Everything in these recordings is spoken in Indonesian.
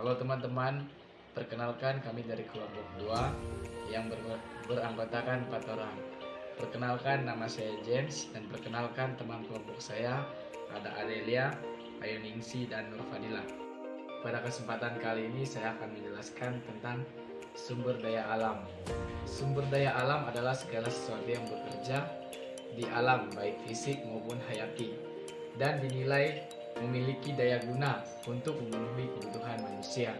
Halo teman-teman, perkenalkan kami dari kelompok 2 yang beranggotakan 4 orang. Perkenalkan, nama saya James, dan perkenalkan teman kelompok saya ada Adelia, Ayuningsi, dan Nurfadila. Pada kesempatan kali ini saya akan menjelaskan tentang sumber daya alam. Sumber daya alam adalah segala sesuatu yang bekerja di alam, baik fisik maupun hayati, dan dinilai memiliki daya guna untuk memenuhi kebutuhan manusia.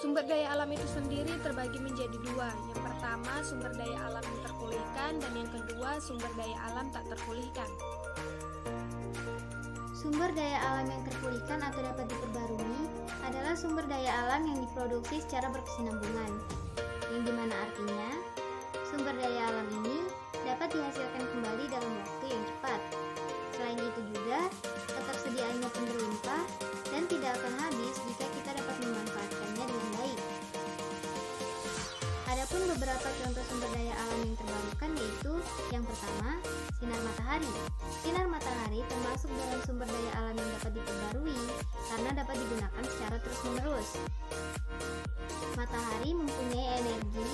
Sumber daya alam itu sendiri terbagi menjadi dua. Yang pertama, sumber daya alam yang terpulihkan, dan yang kedua, sumber daya alam tak terpulihkan. Sumber daya alam yang terpulihkan atau dapat diperbarui adalah sumber daya alam yang diproduksi secara berkesinambungan, yang dimana artinya sumber daya alam ini dapat dihasilkan kembali dalam waktu yang cepat. Selain itu juga, ketersediaannya pun berlimpah dan tidak akan habis jika kita dapat memanfaatkannya dengan baik. Adapun beberapa contoh sumber daya alam yang terbarukan yaitu yang pertama, sinar matahari. Sinar matahari termasuk dalam sumber daya alam yang dapat diperbarui karena dapat digunakan secara terus-menerus. Matahari mempunyai energi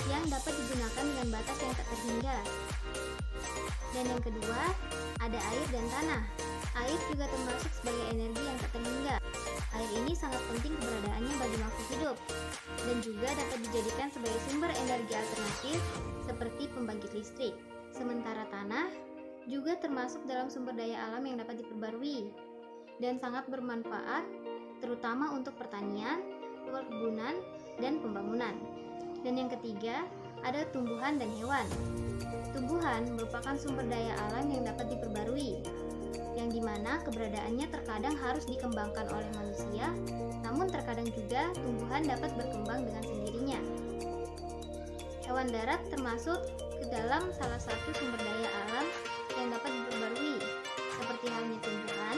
yang dapat digunakan dengan batas yang tak terhingga. Dan yang kedua, ada air dan tanah. Air juga termasuk sebagai energi yang tak terhingga. Air ini sangat penting keberadaannya bagi makhluk hidup dan juga dapat dijadikan sebagai sumber energi alternatif seperti pembangkit listrik. Sementara tanah juga termasuk dalam sumber daya alam yang dapat diperbarui dan sangat bermanfaat terutama untuk pertanian, perkebunan, dan pembangunan. Dan yang ketiga, ada tumbuhan dan hewan. Tumbuhan merupakan sumber daya alam yang dapat diperbarui, yang dimana keberadaannya terkadang harus dikembangkan oleh manusia, namun terkadang juga tumbuhan dapat berkembang dengan sendirinya. Hewan darat termasuk ke dalam salah satu sumber daya alam yang dapat diperbarui. Seperti halnya tumbuhan,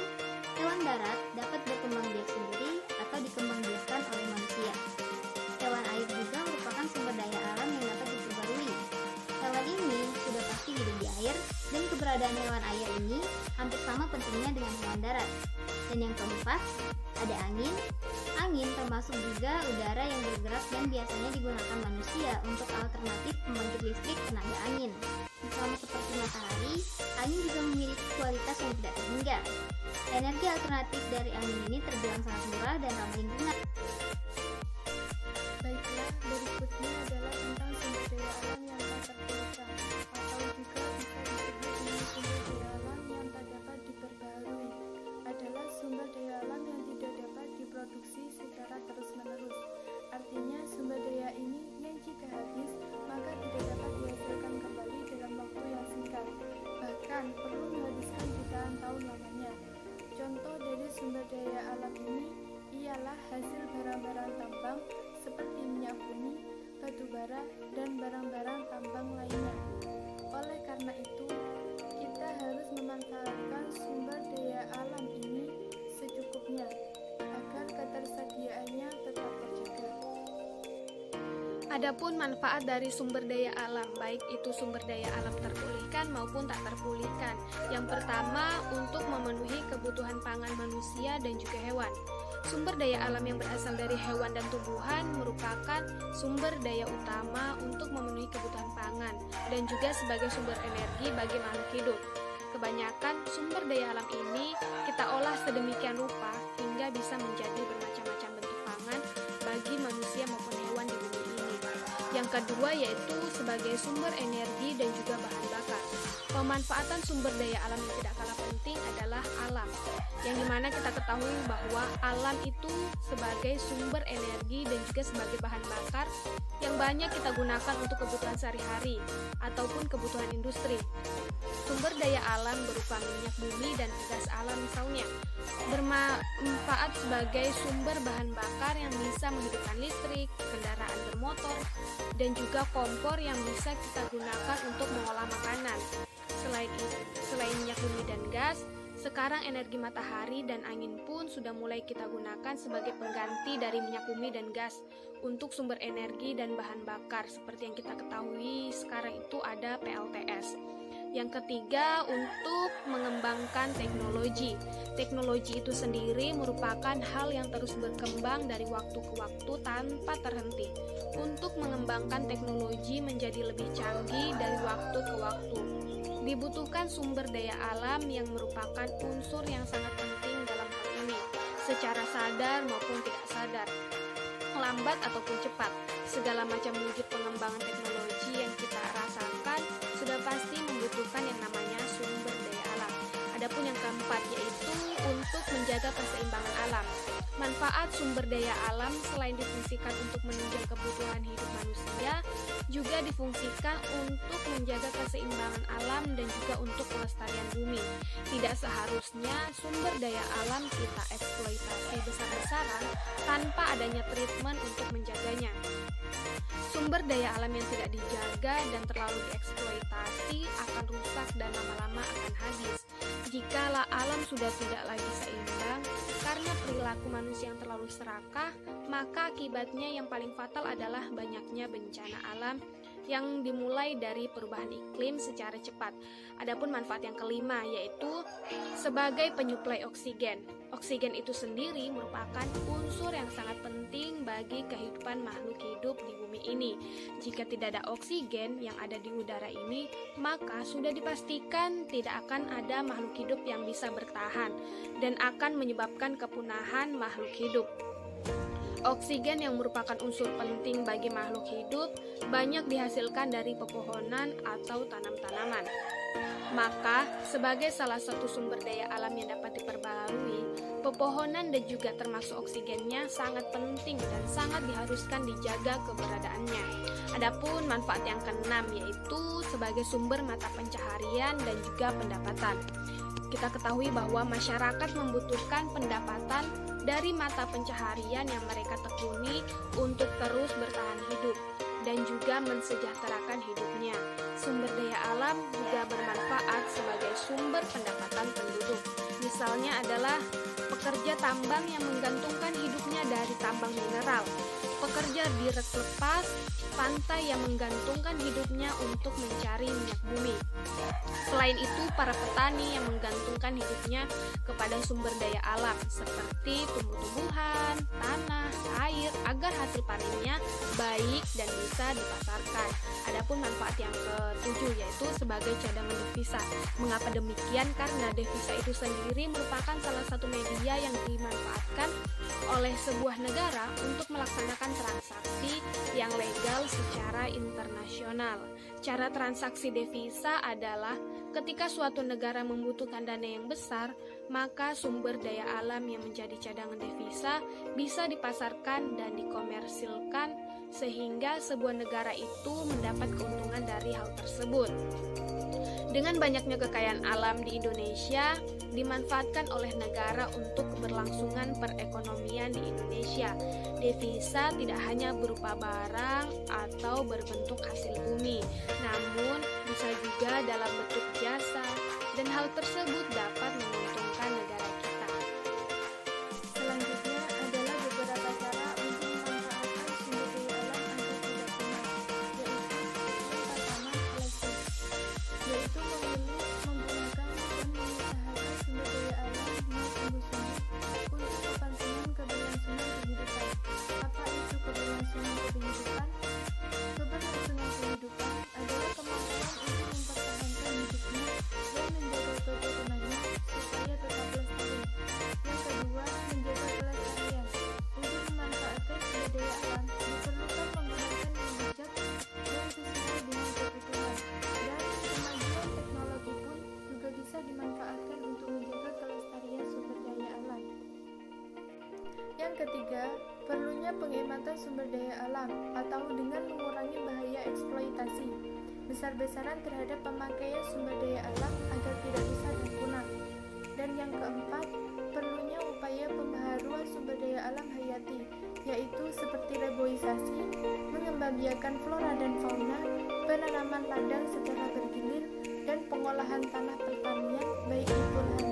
hewan darat dapat berkembang biak sendiri atau dikembangbiakkan oleh manusia. Hewan air juga merupakan sumber daya alam yang dapat diperbarui. Hewan ini sudah pasti hidup di air, dan keberadaan hewan air ini hampir sama pentingnya dengan hewan darat. Dan yang keempat, ada angin. Angin termasuk juga udara yang bergerak dan biasanya digunakan manusia untuk alternatif pembangkit listrik tenaga angin. Sama seperti matahari, angin juga memiliki kualitas yang tidak terhingga. Energi alternatif dari angin ini terbilang sangat murah dan ramah lingkungan. Baiklah, berikutnya adalah tentang sumber daya alam yang tak terpulihkan, atau juga bisa disebut dengan sumber daya alam yang tak dapat diperbarui. Adalah sumber daya alam yang tidak dapat diproduksi secara terus-menerus. Artinya, sumber daya ini yang jika habis, maka tidak dapat dihasilkan kembali dalam waktu yang singkat. Bahkan, perlu menghabiskan jutaan tahun lamanya. Contoh dari sumber daya alam ini ialah hasil barang-barang tambang seperti minyak bumi, batu bara, dan barang-barang tambang lainnya. Oleh karena itu, kita harus memanfaatkan sumber daya alam ini secukupnya agar ketersediaannya tetap terjaga. Adapun manfaat dari sumber daya alam, baik itu sumber daya alam terpulihkan maupun tak terpulihkan. Yang pertama, untuk memenuhi kebutuhan pangan manusia dan juga hewan. Sumber daya alam yang berasal dari hewan dan tumbuhan merupakan sumber daya utama untuk memenuhi kebutuhan pangan dan juga sebagai sumber energi bagi makhluk hidup. Kebanyakan sumber daya alam ini kita olah sedemikian rupa hingga bisa menjadi bermacam-macam bentuk pangan bagi manusia maupun hewan di bumi ini. Yang kedua yaitu sebagai sumber energi dan juga bahan bakar. Pemanfaatan sumber daya alam yang tidak kalah penting adalah alam, yang dimana kita ketahui bahwa alam itu sebagai sumber energi dan juga sebagai bahan bakar yang banyak kita gunakan untuk kebutuhan sehari-hari ataupun kebutuhan industri. Sumber daya alam berupa minyak bumi dan gas alam misalnya bermanfaat sebagai sumber bahan bakar yang bisa menghidupkan listrik, kendaraan bermotor, dan juga kompor yang bisa kita gunakan untuk mengolah makanan. Selain minyak bumi dan gas, sekarang energi matahari dan angin pun sudah mulai kita gunakan sebagai pengganti dari minyak bumi dan gas untuk sumber energi dan bahan bakar. Seperti yang kita ketahui sekarang itu ada PLTS. Yang ketiga, untuk mengembangkan teknologi. Teknologi itu sendiri merupakan hal yang terus berkembang dari waktu ke waktu tanpa terhenti. Untuk mengembangkan teknologi menjadi lebih canggih dari waktu ke waktu, dibutuhkan sumber daya alam yang merupakan unsur yang sangat penting dalam hal ini, secara sadar maupun tidak sadar, lambat ataupun cepat. Segala macam wujud pengembangan teknologi yang kita rasakan sudah pasti membutuhkan yang namanya sumber daya alam. Adapun yang keempat, yaitu untuk menjaga keseimbangan alam. Manfaat sumber daya alam selain difungsikan untuk menunjang kebutuhan hidup manusia, juga difungsikan untuk menjaga keseimbangan alam dan juga untuk kelestarian bumi. Tidak seharusnya sumber daya alam kita eksploitasi besar-besaran tanpa adanya treatment untuk menjaganya. Sumber daya alam yang tidak dijaga dan terlalu dieksploitasi akan rusak dan lama-lama akan habis. Jikalau alam sudah tidak lagi seimbang karena perilaku manusia yang terlalu serakah, maka akibatnya yang paling fatal adalah banyaknya bencana alam yang dimulai dari perubahan iklim secara cepat. Adapun manfaat yang kelima, yaitu sebagai penyuplai oksigen. Oksigen itu sendiri merupakan unsur yang sangat penting bagi kehidupan makhluk hidup di bumi ini. Jika tidak ada oksigen yang ada di udara ini, maka sudah dipastikan tidak akan ada makhluk hidup yang bisa bertahan dan akan menyebabkan kepunahan makhluk hidup. Oksigen yang merupakan unsur penting bagi makhluk hidup banyak dihasilkan dari pepohonan atau tanam-tanaman. Maka, sebagai salah satu sumber daya alam yang dapat diperbaharui, pepohonan dan juga termasuk oksigennya sangat penting dan sangat diharuskan dijaga keberadaannya. Adapun manfaat yang keenam, yaitu sebagai sumber mata pencaharian dan juga pendapatan. Kita ketahui bahwa masyarakat membutuhkan pendapatan dari mata pencaharian yang mereka tekuni untuk terus bertahan hidup dan juga mensejahterakan hidupnya. Sumber daya alam juga bermanfaat sebagai sumber pendapatan penduduk. Misalnya adalah pekerja tambang yang menggantungkan hidupnya dari tambang mineral, pekerja di reks lepas pantai yang menggantungkan hidupnya untuk mencari minyak bumi. Selain itu, para petani yang menggantungkan hidupnya kepada sumber daya alam seperti tumbuh-tumbuhan, tanah, air agar hasil panennya baik dan bisa dipasarkan. Adapun manfaat yang ketujuh, yaitu sebagai cadangan devisa. Mengapa demikian? Karena devisa itu sendiri merupakan salah satu media yang dimanfaatkan oleh sebuah negara untuk melaksanakan transaksi yang legal secara internasional. Cara transaksi devisa adalah ketika suatu negara membutuhkan dana yang besar, maka sumber daya alam yang menjadi cadangan devisa bisa dipasarkan dan dikomersilkan sehingga sebuah negara itu mendapat keuntungan dari hal tersebut. Dengan banyaknya kekayaan alam di Indonesia, dimanfaatkan oleh negara untuk keberlangsungan perekonomian di Indonesia. Devisa tidak hanya berupa barang atau berbentuk hasil bumi, namun bisa juga dalam bentuk jasa, dan hal tersebut dapat menguntungkan negara kita. Selanjutnya adalah beberapa cara untuk memanfaatkan sumber daya alam agar tidak punah, yaitu yang pertama selektif, yaitu memilih, menggunakan, dan mengusahakan sumber daya alam dengan sungguh-sungguh untuk kepentingan keberlangsungan kehidupan. Apa itu keberlangsungan kehidupan? Keberlangsungan kehidupan adalah kemampuan untuk mempertahankan hidupnya dan menjaga keturunannya supaya tetap lestari. Yang kedua, menjaga kelestarian. Untuk memanfaatkan sumber daya alam, diperlukan penggunaan yang bijak dan sesuai dengan kebutuhan. Dan kemajuan teknologi pun juga bisa dimanfaatkan untuk menjaga kelestarian sumber daya alam. Yang ketiga, perlunya penghematan sumber daya alam atau dengan mengurangi bahaya eksploitasi besar-besaran terhadap pemakaian sumber daya alam agar tidak rusak dan punah. Dan yang keempat, perlunya upaya pembaharuan sumber daya alam hayati, yaitu seperti reboisasi, mengembangbiakan flora dan fauna, penanaman ladang secara bergilir, dan pengolahan tanah pertanian baik itu lahan